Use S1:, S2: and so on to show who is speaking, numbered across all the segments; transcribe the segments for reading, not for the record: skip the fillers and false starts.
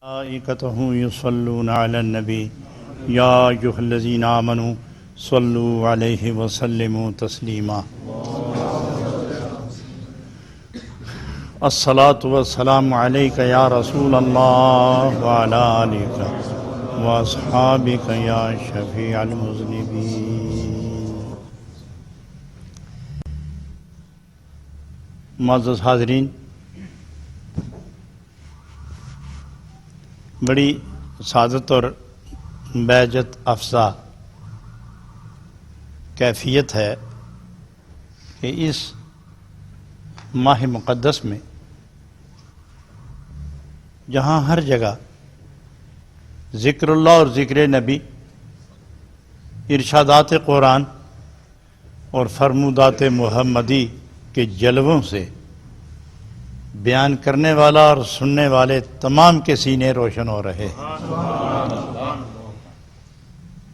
S1: ملائکته یصلون علی النبی یا ایھا الذین آمنوا صلوا علیہ وسلموا تسلیما الصلاۃ والسلام علیک یا رسول اللہ وعلی آلک واصحابک یا شفیع المذنبین۔ معزز حاضرین، بڑی سعادت اور بہجت افزا کیفیت ہے کہ اس ماہ مقدس میں جہاں ہر جگہ ذکر اللہ اور ذکر نبی، ارشادات قرآن اور فرمودات محمدی کے جلووں سے بیان کرنے والا اور سننے والے تمام کے سینے روشن ہو رہے ہیں۔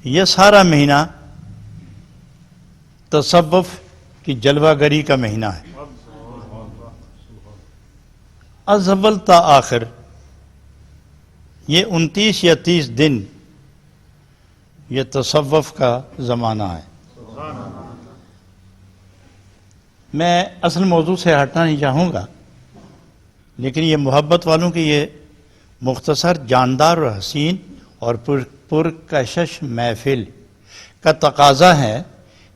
S1: یہ سارا مہینہ تصوف کی جلوہ گری کا مہینہ ہے۔ از اول تا آخر یہ 29 یا 30 دن یہ تصوف کا زمانہ ہے۔ میں اصل موضوع سے ہٹنا نہیں چاہوں گا، لیکن یہ محبت والوں کی یہ مختصر، جاندار اور حسین اور پرکشش محفل کا تقاضا ہے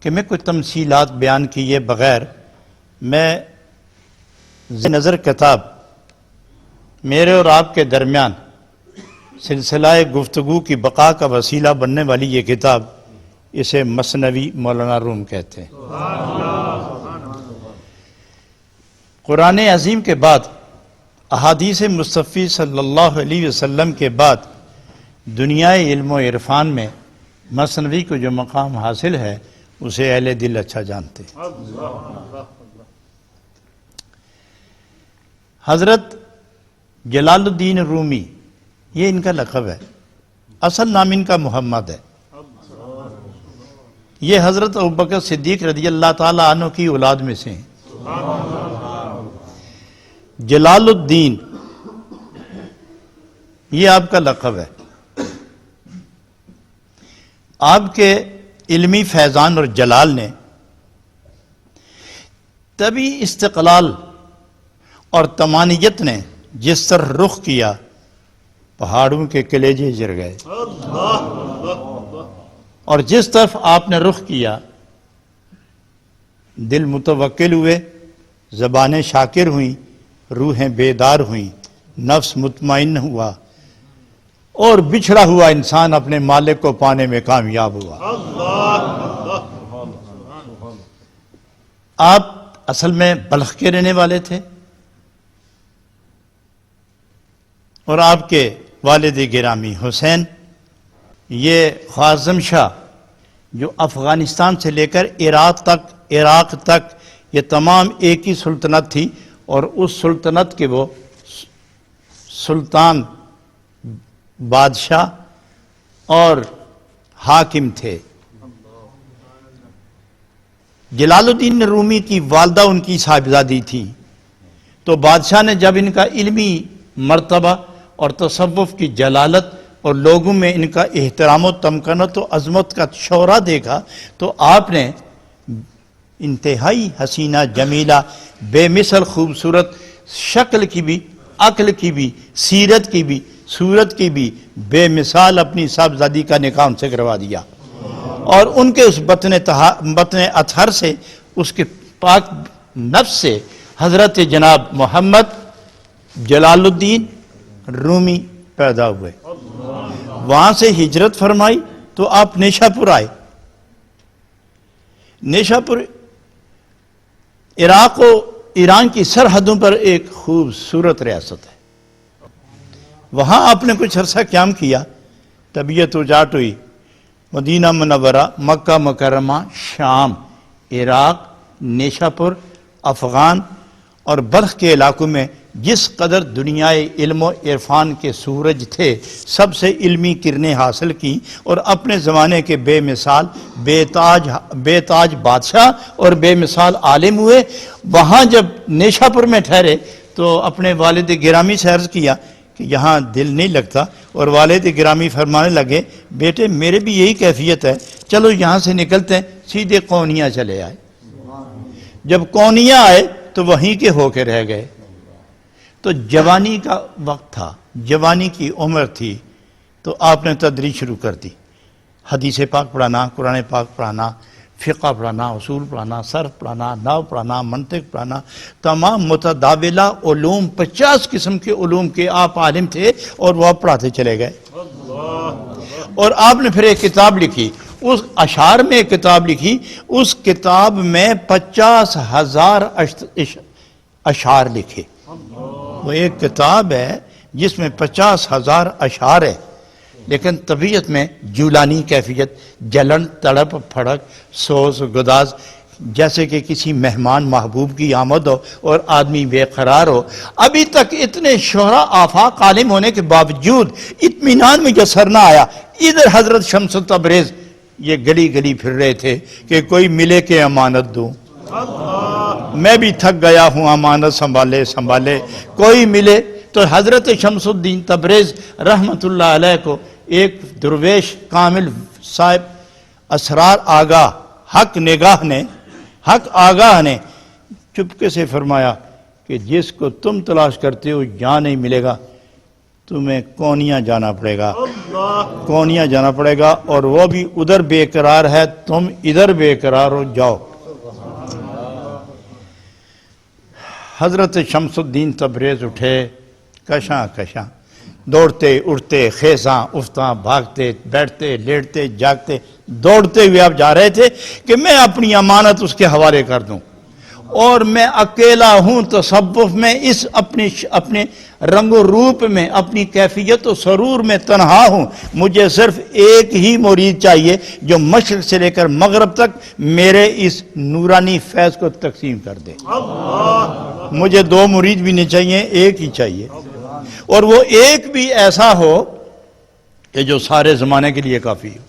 S1: کہ میں کچھ تمثیلات بیان کیے بغیر میں نظر کتاب میرے اور آپ کے درمیان سلسلہ گفتگو کی بقا کا وسیلہ بننے والی یہ کتاب، اسے مثنوی مولانا روم کہتے ہیں۔ قرآن عظیم کے بعد، احادیث مصطفی صلی اللہ علیہ وسلم کے بعد دنیا علم و عرفان میں مثنوی کو جو مقام حاصل ہے اسے اہل دل اچھا جانتے ہیں۔ حضرت جلال الدین رومی، یہ ان کا لقب ہے، اصل نام ان کا محمد ہے۔ یہ حضرت ابوبکر صدیق رضی اللہ تعالی عنہ کی اولاد میں سے ہیں۔ جلال الدین یہ آپ کا لقب ہے۔ آپ کے علمی فیضان اور جلال نے طبی استقلال اور تمانیت نے جس طرح رخ کیا، پہاڑوں کے کلیجے جر گئے، اور جس طرف آپ نے رخ کیا دل متوکل ہوئے، زبانیں شاکر ہوئیں، روحیں بیدار ہوئیں، نفس مطمئن ہوا، اور بچھڑا ہوا انسان اپنے مالک کو پانے میں کامیاب ہوا۔ آپ اصل میں بلخ کے رہنے والے تھے، اور آپ کے والد گرامی حسین، یہ خوارزم شاہ جو افغانستان سے لے کر عراق تک یہ تمام ایک ہی سلطنت تھی، اور اس سلطنت کے وہ سلطان، بادشاہ اور حاکم تھے۔ جلال الدین رومی کی والدہ ان کی صاحبزادی تھی، تو بادشاہ نے جب ان کا علمی مرتبہ اور تصوف کی جلالت اور لوگوں میں ان کا احترام و تمکنت و عظمت کا شعرہ دیکھا، تو آپ نے انتہائی حسینہ، جمیلہ، بے مثل خوبصورت، شکل کی بھی، عقل کی بھی، سیرت کی بھی، صورت کی بھی بے مثال اپنی صاحبزادی کا نکاح ان سے کروا دیا، اور ان کے اس بطن اطہر سے، اس کے پاک نفس سے حضرت جناب محمد جلال الدین رومی پیدا ہوئے۔ وہاں سے ہجرت فرمائی تو آپ نیشا پور آئے۔ نیشا پور عراق و ایران کی سرحدوں پر ایک خوبصورت ریاست ہے۔ وہاں آپ نے کچھ عرصہ قیام کیا، طبیعت اجاٹ ہوئی، مدینہ منورہ، مکہ مکرمہ، شام، عراق، نیشا پور، افغان اور بلخ کے علاقوں میں جس قدر دنیا علم و عرفان کے سورج تھے، سب سے علمی کرنیں حاصل کی، اور اپنے زمانے کے بے مثال، بے تاج بادشاہ اور بے مثال عالم ہوئے۔ وہاں جب نیشا پور میں ٹھہرے تو اپنے والد گرامی سے عرض کیا کہ یہاں دل نہیں لگتا، اور والد گرامی فرمانے لگے بیٹے میرے بھی یہی کیفیت ہے، چلو یہاں سے نکلتے ہیں، سیدھے قونیہ چلے آئے۔ جب قونیہ آئے تو وہیں کے ہو کے رہ گئے۔ تو جوانی کا وقت تھا، جوانی کی عمر تھی، تو آپ نے تدریس شروع کر دی، حدیث پاک پڑھانا، قرآن پاک پڑھانا، فقہ پڑھانا، اصول پڑھانا، صرف پڑھانا، نحو پڑھانا، منطق پڑھانا، تمام متداولہ علوم، 50 قسم کے علوم کے آپ عالم تھے، اور وہ آپ پڑھاتے چلے گئے۔ اور آپ نے پھر ایک کتاب لکھی، اس اشعار میں ایک کتاب لکھی، اس کتاب میں 50,000 اشعار لکھے۔ وہ ایک کتاب ہے جس میں 50,000 اشعار ہے، لیکن طبیعت میں جولانی کیفیت، جلن، تڑپ، پھڑک، سوز، گداز، جیسے کہ کسی مہمان محبوب کی آمد ہو اور آدمی بے قرار ہو۔ ابھی تک اتنے شہرا آفاق عالم ہونے کے باوجود اطمینان میں جسر نہ آیا۔ ادھر حضرت شمس تبریز یہ گلی گلی پھر رہے تھے کہ کوئی ملے کہ امانت دوں، میں بھی تھک گیا ہوں امانت سنبھالے سنبھالے، کوئی ملے۔ تو حضرت شمس الدین تبریز رحمت اللہ علیہ کو ایک درویش کامل صاحب اسرار آگاہ حق نگاہ نے، حق آگاہ نے چپکے سے فرمایا کہ جس کو تم تلاش کرتے ہو یہاں نہیں ملے گا، تمہیں قونیہ جانا پڑے گا، قونیہ جانا پڑے گا، اور وہ بھی ادھر بے قرار ہے، تم ادھر بے قرار ہو، جاؤ۔ حضرت شمس الدین تبریز اٹھے، کشاں کشاں دوڑتے اٹھتے، خیزاں افتاں، بھاگتے بیٹھتے لیٹتے جاگتے، دوڑتے ہوئے آپ جا رہے تھے کہ میں اپنی امانت اس کے حوالے کر دوں، اور میں اکیلا ہوں تصوف میں، اس اپنے رنگ و روپ میں، اپنی کیفیت و سرور میں تنہا ہوں، مجھے صرف ایک ہی مرید چاہیے جو مشرق سے لے کر مغرب تک میرے اس نورانی فیض کو تقسیم کر دے۔ مجھے 2 مرید بھی نہیں چاہیے، ایک ہی چاہیے، اور وہ ایک بھی ایسا ہو کہ جو سارے زمانے کے لیے کافی ہو۔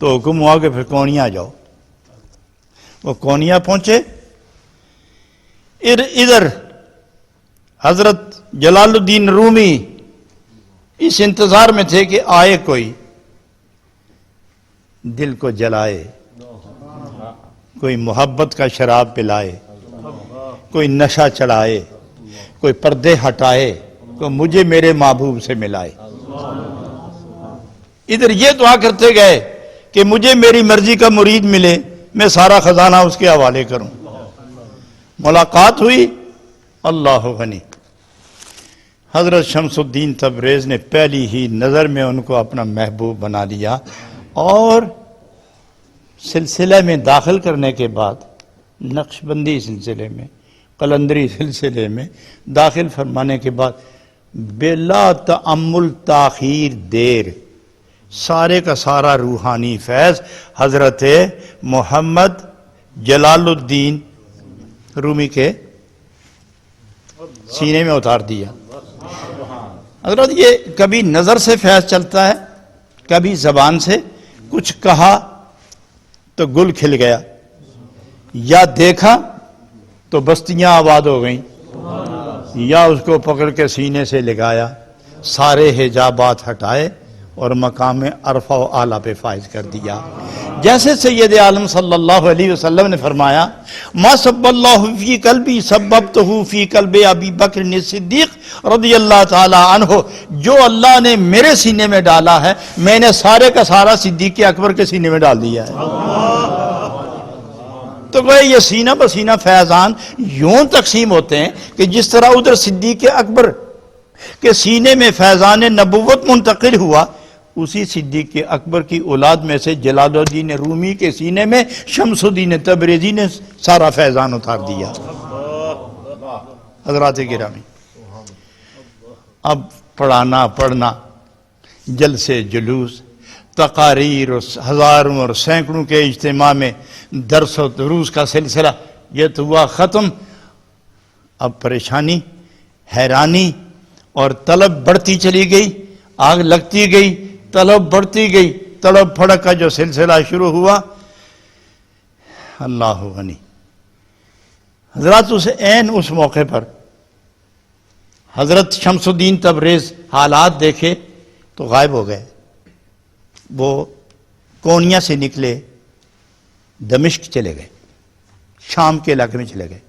S1: تو حکم ہوا کہ پھر قونیہ جاؤ۔ وہ قونیہ پہنچے، ادھر حضرت جلال الدین رومی اس انتظار میں تھے کہ آئے کوئی دل کو جلائے، کوئی محبت کا شراب پلائے، کوئی نشہ چڑھائے، کوئی پردے ہٹائے، کوئی مجھے میرے محبوب سے ملائے۔ ادھر یہ دعا کرتے گئے کہ مجھے میری مرضی کا مرید ملے، میں سارا خزانہ اس کے حوالے کروں۔ ملاقات ہوئی، اللہ غنی، حضرت شمس الدین تبریز نے پہلی ہی نظر میں ان کو اپنا محبوب بنا لیا، اور سلسلے میں داخل کرنے کے بعد، نقشبندی سلسلے میں، قلندری سلسلے میں داخل فرمانے کے بعد بلا تأمل تاخیر دیر سارے کا سارا روحانی فیض حضرت محمد جلال الدین رومی کے سینے میں اتار دیا۔ حضرت یہ کبھی نظر سے فیض چلتا ہے، کبھی زبان سے، کچھ کہا تو گل کھل گیا، یا دیکھا تو بستیاں آباد ہو گئیں، یا اس کو پکڑ کے سینے سے لگایا، سارے حجابات ہٹائے اور مقام عرفہ و اعلیٰ پہ فائز کر دیا۔ جیسے سید عالم صلی اللہ علیہ وسلم نے فرمایا، ما صب اللہ فی قلبی سببتہ فی قلب ابی بکر صدیق رضی اللہ تعالی عنہ، جو اللہ نے میرے سینے میں ڈالا ہے میں نے سارے کا سارا صدیق اکبر کے سینے میں ڈال دیا ہے۔ تو وہ یہ سینہ بسینہ فیضان یوں تقسیم ہوتے ہیں کہ جس طرح ادھر صدیق اکبر کے سینے میں فیضان نبوت منتقل ہوا، اسی صدیق اکبر کی اولاد میں سے جلال الدین رومی کے سینے میں شمس الدین تبریزی نے سارا فیضان اتار دیا۔ حضرات گرامی، اب پڑھنا جلسے جلوس، تقاریر اور ہزاروں اور سینکڑوں کے اجتماع میں درس و دروس کا سلسلہ یہ تو ہوا ختم۔ اب پریشانی، حیرانی اور طلب بڑھتی چلی گئی، آگ لگتی گئی، طلب بڑھتی گئی، طلب پھڑک کا جو سلسلہ شروع ہوا، اللہ غنی۔ حضرات اس موقع پر حضرت شمس الدین تبریز حالات دیکھے تو غائب ہو گئے. وہ کونیا سے نکلے دمشق چلے گئے, شام کے علاقے میں چلے گئے.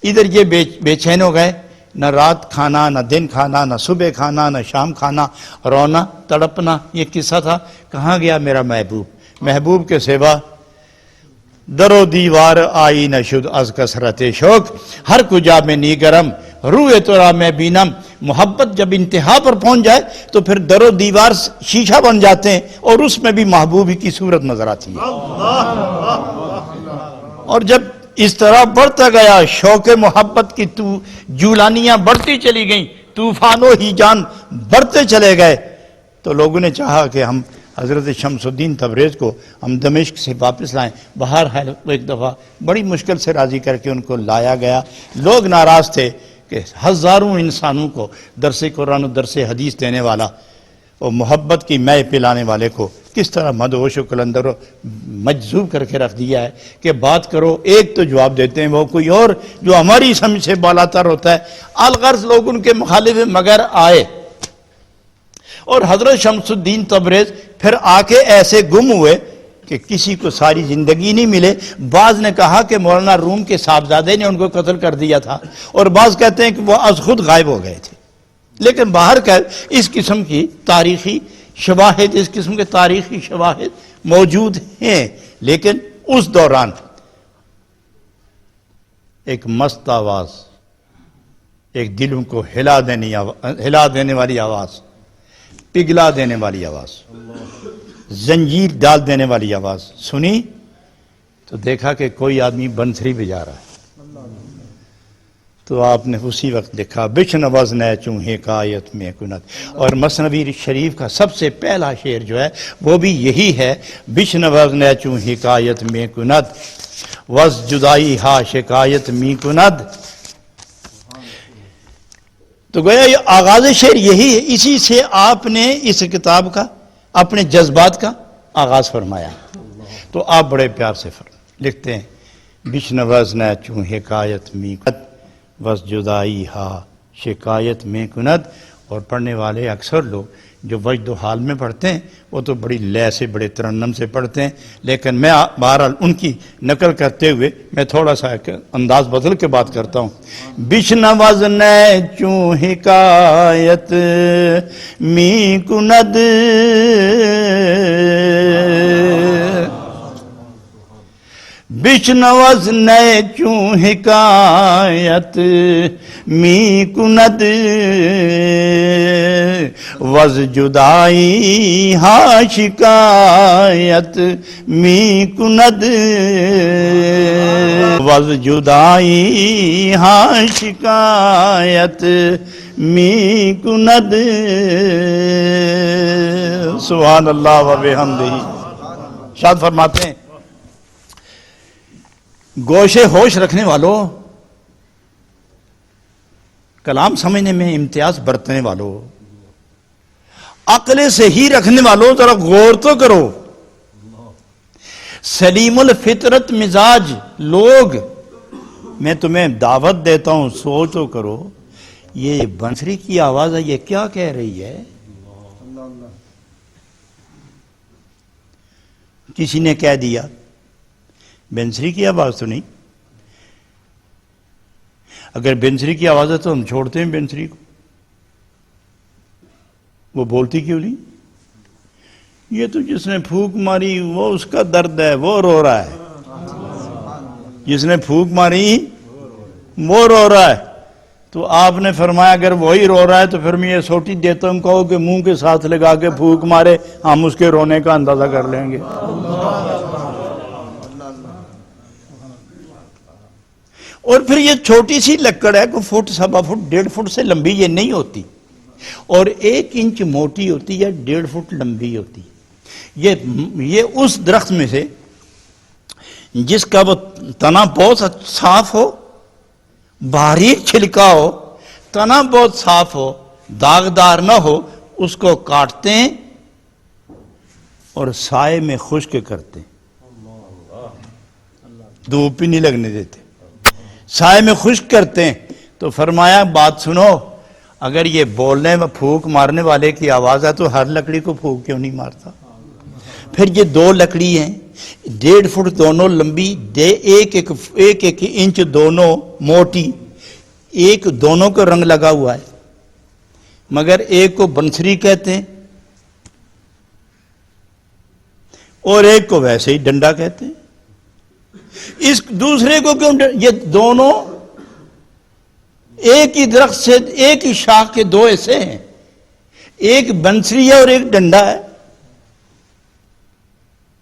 S1: ادھر یہ بے چین ہو گئے, نہ رات کھانا, نہ دن کھانا, نہ صبح کھانا, نہ شام کھانا, رونا تڑپنا. یہ قصہ تھا کہاں گیا میرا محبوب. محبوب کے سوا در و دیوار آئی نہ شد از کثرت شوق, ہر کجا میں نی گرم روئے تورا میں بینم. محبت جب انتہا پر پہنچ جائے تو پھر در و دیوار شیشہ بن جاتے ہیں اور اس میں بھی محبوب ہی کی صورت نظر آتی ہے. اور جب اس طرح بڑھتا گیا شوق محبت کی جولانیاں بڑھتی چلی گئیں, طوفانوں ہی جان بڑھتے چلے گئے, تو لوگوں نے چاہا کہ ہم حضرت شمس الدین تبریز کو ہم دمشق سے واپس لائیں. بہرحال ایک دفعہ بڑی مشکل سے راضی کر کے ان کو لایا گیا. لوگ ناراض تھے کہ ہزاروں انسانوں کو درس قرآن و درس حدیث دینے والا اور محبت کی مے پلانے والے کو کس طرح مدہوش و قلندر و مجذوب کر کے رکھ دیا ہے کہ بات کرو ایک تو جواب دیتے ہیں وہ کوئی اور جو ہماری سمجھ سے بالا تر ہوتا ہے. الغرض لوگ ان کے مخالف مگر آئے, اور حضرت شمس الدین تبریز پھر آ کے ایسے گم ہوئے کہ کسی کو ساری زندگی نہیں ملے. بعض نے کہا کہ مولانا روم کے صاحبزادے نے ان کو قتل کر دیا تھا, اور بعض کہتے ہیں کہ وہ از خود غائب ہو گئے تھے. لیکن باہر کا اس قسم کی تاریخی شواہد, اس قسم کے تاریخی شواہد موجود ہیں. لیکن اس دوران ایک مست آواز, ایک دلوں کو ہلا دینے والی آواز, پگھلا دینے والی آواز, زنجیر ڈال دینے والی آواز سنی تو دیکھا کہ کوئی آدمی بنسری بجا رہا ہے. تو آپ نے اسی وقت لکھا بشنوز نہ چوں حکایت میں کنت. اور مثنوی شریف کا سب سے پہلا شعر جو ہے وہ بھی یہی ہے, بشنوز نہ چوں حکایت میں کنت وز جدائی ہا شکایت می کند. تو گویا یہ آغاز شعر یہی ہے, اسی سے آپ نے اس کتاب کا اپنے جذبات کا آغاز فرمایا. تو آپ بڑے پیار سے لکھتے ہیں بشنوز نہ چوں حکایت می کند وز جدائی ہا شکایت میں کند. اور پڑھنے والے اکثر لوگ جو وجد و حال میں پڑھتے ہیں وہ تو بڑی لے سے بڑے ترنم سے پڑھتے ہیں, لیکن میں بہرحال ان کی نقل کرتے ہوئے میں تھوڑا سا انداز بدل کے بات کرتا ہوں. بشنوز نہ چوں حکایت می کند بشنوز نہ چوں حکایت می کند وز جدائی ہا شکایت می کند وز جدائی ہا شکایت می کند. سبحان اللہ و بحمدہ. شاد فرماتے ہیں گوشے ہوش رکھنے والوں, کلام سمجھنے میں امتیاز برتنے والوں, عقل سے ہی رکھنے والوں, ذرا غور تو کرو. سلیم الفطرت مزاج لوگ, میں تمہیں دعوت دیتا ہوں سوچ تو کرو, یہ بنسری کی آواز ہے, یہ کیا کہہ رہی ہے؟ کسی نے کہہ دیا بنسری کی آواز تو نہیں. اگر بنسری کی آواز ہے تو ہم چھوڑتے ہیں بنسری کو, وہ بولتی کیوں نہیں؟ یہ تو جس نے پھونک ماری وہ اس کا درد ہے, وہ رو رہا ہے. جس نے پھونک ماری وہ رو رہا ہے. تو آپ نے فرمایا اگر وہی رو رہا ہے تو پھر میں یہ سوٹی دیتا ہوں, کہو کہ منہ کے ساتھ لگا کے پھونک مارے, ہم اس کے رونے کا اندازہ کر لیں گے. اور پھر یہ چھوٹی سی لکڑ ہے, کوئی فٹ, سوا فٹ, 1.5 فٹ سے لمبی یہ نہیں ہوتی, اور 1 انچ موٹی ہوتی ہے, 1.5 فٹ لمبی ہوتی. یہ اس درخت میں سے جس کا وہ تنا بہت صاف ہو, باریک چھلکا ہو, تنا بہت صاف ہو, داغدار نہ ہو, اس کو کاٹتے ہیں اور سائے میں خشک کرتے ہیں, دھوپ ہی نہیں لگنے دیتے, سائے میں خشک کرتے ہیں. تو فرمایا بات سنو, اگر یہ بولنے میں پھونک مارنے والے کی آواز ہے تو ہر لکڑی کو پھونک کیوں نہیں مارتا؟ پھر یہ دو لکڑی ہیں 1.5 فٹ دونوں لمبی، ایک ایک انچ دونوں موٹی، ایک دونوں کو رنگ لگا ہوا ہے، مگر ایک کو بنسری کہتے ہیں اور ایک کو ویسے ہی ڈنڈا کہتے ہیں۔ اس دوسرے کو کیوں یہ دونوں ایک ہی درخت سے ایک ہی شاخ کے دو ایسے ہیں، ایک بنسری ہے اور ایک ڈنڈا ہے،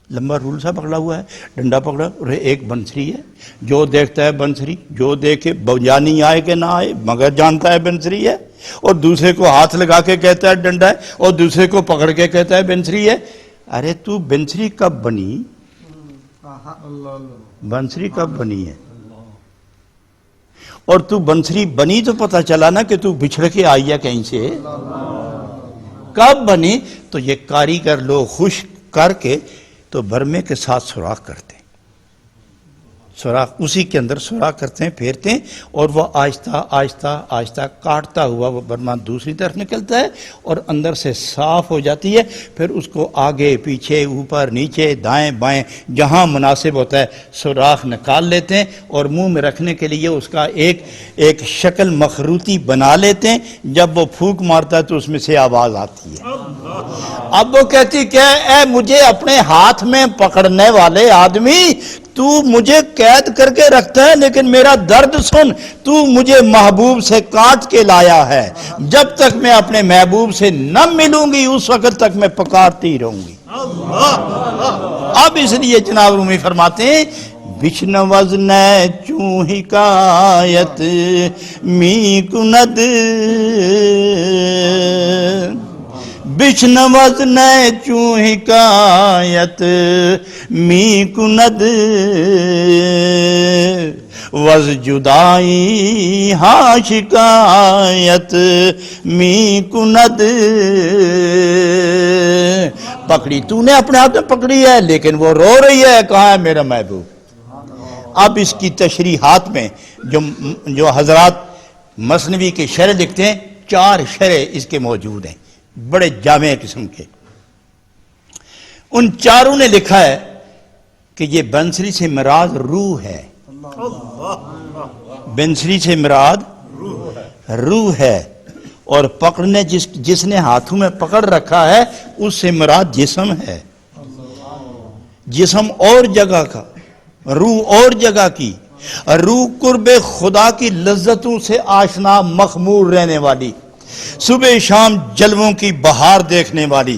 S1: لمبا رول سا پکڑا ہوا ہے، ڈنڈا پکڑا اور ایک بنسری ہے۔ جو دیکھتا ہے بنسری، جو دیکھے جانی آئے کہ نہ آئے مگر جانتا ہے بنسری ہے، اور دوسرے کو ہاتھ لگا کے کہتا ہے ڈنڈا ہے، اور دوسرے کو پکڑ کے کہتا ہے بنسری ہے۔ ارے تو بنسری کب بنی؟ بنسری کب بنی ہے؟ اور تو بنسری بنی تو پتہ چلا نا کہ تو بچھڑ کے آئی ہے کہیں سے، کب بنی؟ تو یہ کاریگر لوگ خوش کر کے تو برمے کے ساتھ سوراخ کرتے ہیں، سوراخ اسی کے اندر سوراخ کرتے ہیں، پھیرتے ہیں، اور وہ آہستہ آہستہ آہستہ کاٹتا ہوا وہ برما دوسری طرف نکلتا ہے اور اندر سے صاف ہو جاتی ہے۔ پھر اس کو آگے پیچھے اوپر نیچے دائیں بائیں جہاں مناسب ہوتا ہے سوراخ نکال لیتے ہیں، اور منہ میں رکھنے کے لیے اس کا ایک شکل مخروطی بنا لیتے ہیں۔ جب وہ پھونک مارتا ہے تو اس میں سے آواز آتی ہے۔ اب وہ کہتی کہ اے مجھے اپنے ہاتھ میں پکڑنے والے آدمی، تو مجھے قید کر کے رکھتا ہے لیکن میرا درد سن، تو مجھے محبوب سے کاٹ کے لایا ہے، جب تک میں اپنے محبوب سے نہ ملوں گی اس وقت تک میں پکارتی رہوں گی۔ اب اس لیے جناب رومی فرماتے ہیں بچن وزن چوں حکایت می کند، بچن وزن چوں حکایت می کند، وز جدائی ہاں شکایت می کند۔ پکڑی تو نے اپنے ہاتھ میں پکڑی ہے لیکن وہ رو رہی ہے، کہاں ہے میرا محبوب؟ اب اس کی تشریحات میں جو حضرات مثنوی کے شرح لکھتے ہیں 4 شرح اس کے موجود ہیں، بڑے جامع قسم کے۔ ان چاروں نے لکھا ہے کہ یہ بنسری سے مراد روح ہے، بنسری سے مراد روح ہے، اور پکڑنے جس نے ہاتھوں میں پکڑ رکھا ہے اس سے مراد جسم ہے، جسم اور جگہ کا، روح اور جگہ کی، روح قرب خدا کی لذتوں سے آشنا مخمور رہنے والی، صبح شام جلووں کی بہار دیکھنے والی،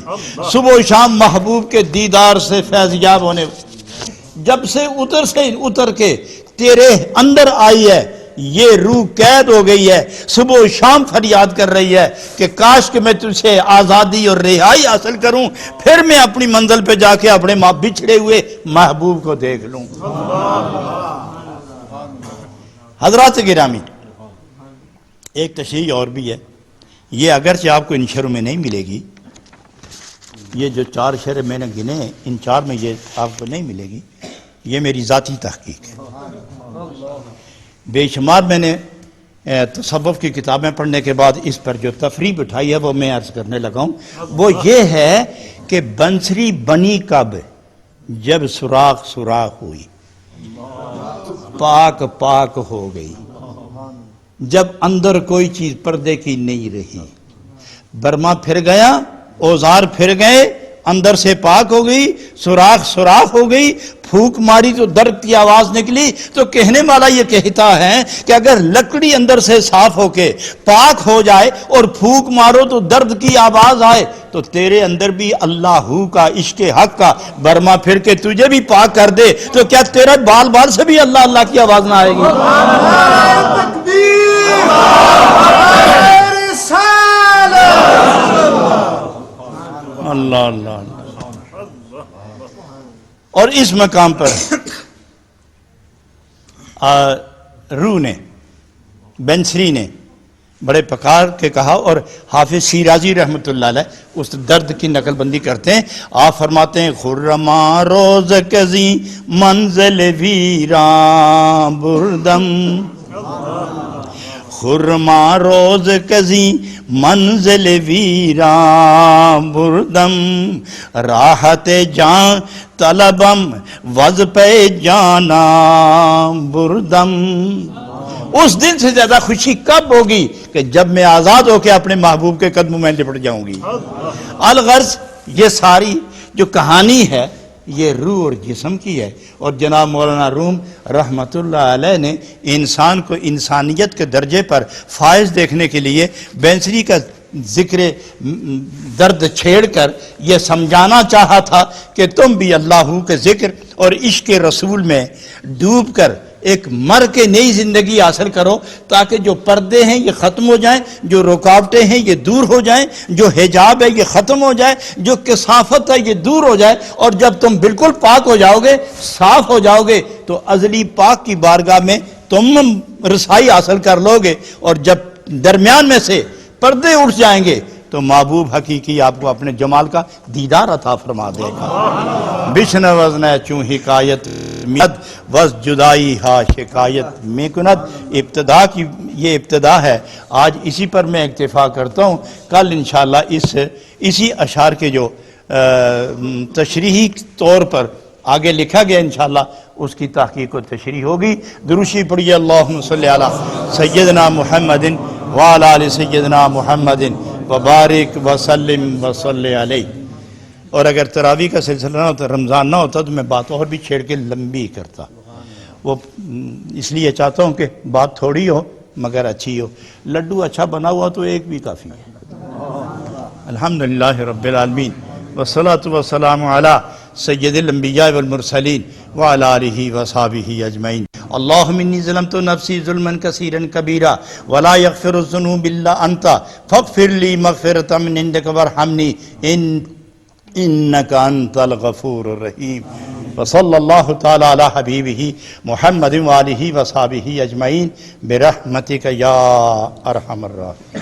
S1: صبح و شام محبوب کے دیدار سے فیضیاب ہونے، جب سے اتر کے تیرے اندر آئی ہے یہ روح قید ہو گئی ہے، صبح و شام فریاد کر رہی ہے کہ کاش کہ میں تجھے آزادی اور رہائی حاصل کروں، پھر میں اپنی منزل پہ جا کے اپنے بچھڑے ہوئے محبوب کو دیکھ لوں۔ حضرات گرامی، ایک تشریح اور بھی ہے، یہ اگرچہ آپ کو ان شرح میں نہیں ملے گی، یہ جو 4 شرح میں نے گنے ہیں ان 4 میں یہ آپ کو نہیں ملے گی، یہ میری ذاتی تحقیق ہے۔ بے شمار میں نے تصوف کی کتابیں پڑھنے کے بعد اس پر جو تفریح بٹھائی ہے وہ میں عرض کرنے لگا ہوں، وہ یہ ہے کہ بنسری بنی کب؟ جب سوراخ ہوئی، پاک پاک ہو گئی، جب اندر کوئی چیز پردے کی نہیں رہی، برما پھر گیا، اوزار پھر گئے، اندر سے پاک ہو گئی، سوراخ ہو گئی، پھونک ماری تو درد کی آواز نکلی۔ تو کہنے والا یہ کہتا ہے کہ اگر لکڑی اندر سے صاف ہو کے پاک ہو جائے اور پھونک مارو تو درد کی آواز آئے، تو تیرے اندر بھی اللہ کا عشق حق کا برما پھر کے تجھے بھی پاک کر دے تو کیا تیرے بال سے بھی اللہ اللہ کی آواز نہ آئے گی؟ اللہ اللہ۔ اور اس مقام پر روح نے، بنسری نے بڑے پکار کے کہا، اور حافظ شیرازی رحمۃ اللہ علیہ اس درد کی نقل بندی کرتے ہیں۔ آپ فرماتے ہیں خرما روز کزی منزل ویراں بردم، خرما روز کزی منزل ویران بردم راحت جان طلبم وز پہ جانا بردم. اس دن سے زیادہ خوشی کب ہوگی کہ جب میں آزاد ہو کے اپنے محبوب کے قدموں میں لپٹ جاؤں گی. الغرض یہ ساری جو کہانی ہے یہ روح اور جسم کی ہے، اور جناب مولانا روم رحمت اللہ علیہ نے انسان کو انسانیت کے درجے پر فائز دیکھنے کے لیے بینسری کا ذکر درد چھیڑ کر یہ سمجھانا چاہا تھا کہ تم بھی اللہ کے ذکر اور عشق رسول میں ڈوب کر ایک مر کے نئی زندگی حاصل کرو، تاکہ جو پردے ہیں یہ ختم ہو جائیں، جو رکاوٹیں ہیں یہ دور ہو جائیں، جو حجاب ہے یہ ختم ہو جائے، جو کثافت ہے یہ دور ہو جائے. اور جب تم بالکل پاک ہو جاؤ گے، صاف ہو جاؤ گے، تو ازلی پاک کی بارگاہ میں تم رسائی حاصل کر لو گے. اور جب درمیان میں سے پردے اٹھ جائیں گے تو محبوب حقیقی آپ کو اپنے جمال کا دیدار عطا فرما دے گا. بشن وزن چوں حکایت مد وز جدائی ہا شکایت میں کند. ابتدا کی یہ ابتدا ہے، آج اسی پر میں اکتفا کرتا ہوں. کل انشاءاللہ اسی اشعار کے جو تشریحی طور پر آگے لکھا گیا انشاءاللہ اس کی تحقیق و تشریح ہوگی. دروشی پڑھیے اللہم صلی علی سیدنا محمد وعلی آل سیدنا محمد وبارک وسلم وصلی علیہ. اور اگر تراویح کا سلسلہ نہ ہوتا، رمضان نہ ہوتا، تو میں بات اور بھی چھیڑ کے لمبی کرتا. وہ اس لیے چاہتا ہوں کہ بات تھوڑی ہو مگر اچھی ہو. لڈو اچھا بنا ہوا تو ایک بھی کافی ہے. الحمدللہ رب العالمین والصلاة والسلام علی سید الانبیاء والمرسلین وعلی آلہ وصحبہ اجمعین. اللہم انی ظلمت نفسی ظلما کثیرا کبیرا ولا یغفر الذنوب الا انت فاغفر لی مغفرۃ من عندک وارحمنی انک انت الغفور الرحیم. وصلی اللہ تعالی علی حبیبہ محمد وآلہ وصحبہ اجمعین برحمتک یا ارحم الراحمین.